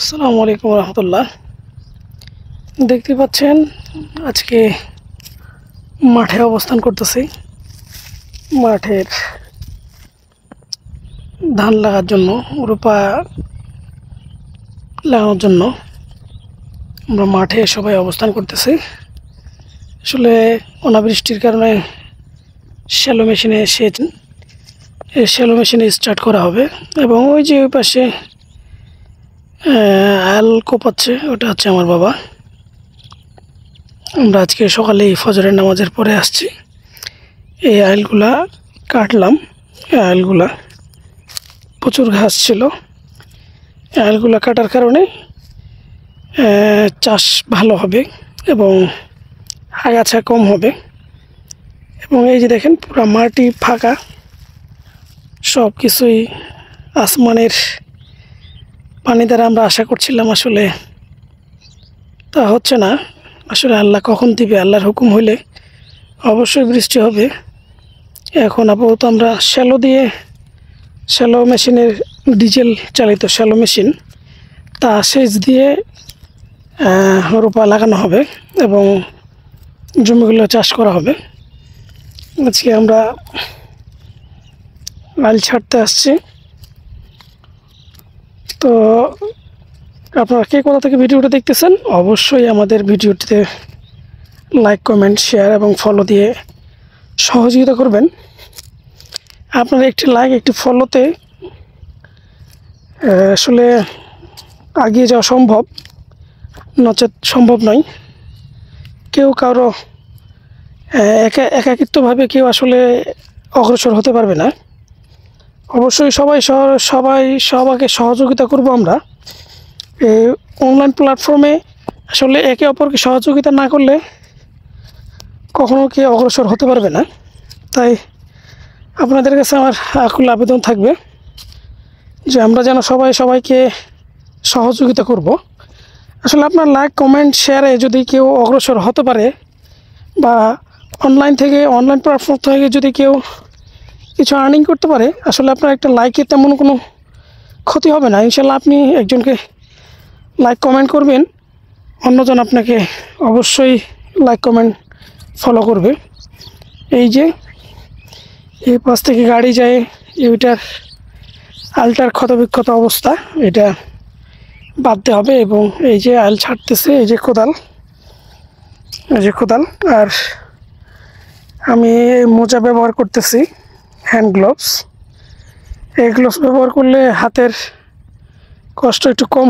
আসসালামু আলাইকুম রহমতুল্লাহ। দেখতে পাচ্ছেন আজকে মাঠে অবস্থান করতেছি। মাঠের ধান লাগার জন্য, রোপা লাগানোর জন্য আমরা মাঠে সবাই অবস্থান করতেছি। আসলে অনাবৃষ্টির কারণে শ্যালো মেশিনে স্টার্ট করা হবে এবং ওই যে ওই পাশে আল কোপাচ্ছে, ওটা হচ্ছে আমার বাবা। আমরা আজকে সকালে ফজরের নামাজের পরে আসছি। এই আইলগুলা কাটলাম। এই আইলগুলা প্রচুর ঘাস ছিল। আইলগুলা কাটার কারণে চাষ ভালো হবে এবং আগাছা কম হবে। এবং এই যে দেখেন পুরো মাটি ফাঁকা, সব কিছুই আসমানের পানি দ্বারা আমরা আশা করছিলাম, আসলে তা হচ্ছে না। আসলে আল্লাহ কখন দিবে, আল্লাহর হুকুম হইলে অবশ্যই বৃষ্টি হবে। এখন আপাতত আমরা শ্যালো মেশিনের, ডিজেল চালিত শ্যালো মেশিন, তা সেচ দিয়ে রোপা লাগানো হবে এবং জমিগুলো চাষ করা হবে। আজকে আমরা আইল ছাড়তে আসছি। তো আপনারা কে কোথা থেকে ভিডিওটা দেখতেছেন, অবশ্যই আমাদের ভিডিওটিতে লাইক, কমেন্ট, শেয়ার এবং ফলো দিয়ে সহযোগিতা করবেন। আপনার একটি লাইক, একটি ফলোতে আসলে এগিয়ে যাওয়া সম্ভব, নচেত সম্ভব নয়। কেউ কারো একাকিত্বভাবে কেউ আসলে অগ্রসর হতে পারবে না। অবশ্যই সবাইকে সহযোগিতা করব আমরা। এই অনলাইন প্ল্যাটফর্মে আসলে একে অপরকে সহযোগিতা না করলে কখনো কেউ অগ্রসর হতে পারবে না। তাই আপনাদের কাছে আমার আকুল আবেদন থাকবে যে আমরা যেন সবাইকে সহযোগিতা করব। আসলে আপনার লাইক, কমেন্ট, শেয়ারে যদি কেউ অগ্রসর হতে পারে বা অনলাইন প্ল্যাটফর্ম থেকে যদি কেউ কিছু আর্নিং করতে পারে, আসলে আপনার একটা লাইকে তেমন কোনো ক্ষতি হবে না। ইনশাল্লাহ আপনি একজনকে লাইক, কমেন্ট করবেন, অন্যজন আপনাকে অবশ্যই লাইক, কমেন্ট, ফলো করবে। এই যে এই পাশ থেকে গাড়ি যায়, এইটার আলটার ক্ষতবিক্ষত অবস্থা, এটা বাঁধতে হবে। এবং এই যে আল ছাড়তেছে, এই যে কোদাল, আর আমি মোজা ব্যবহার করতেছি, হ্যান্ড গ্লোভস। এই গ্লোভস ব্যবহার করলে হাতের কষ্ট একটু কম।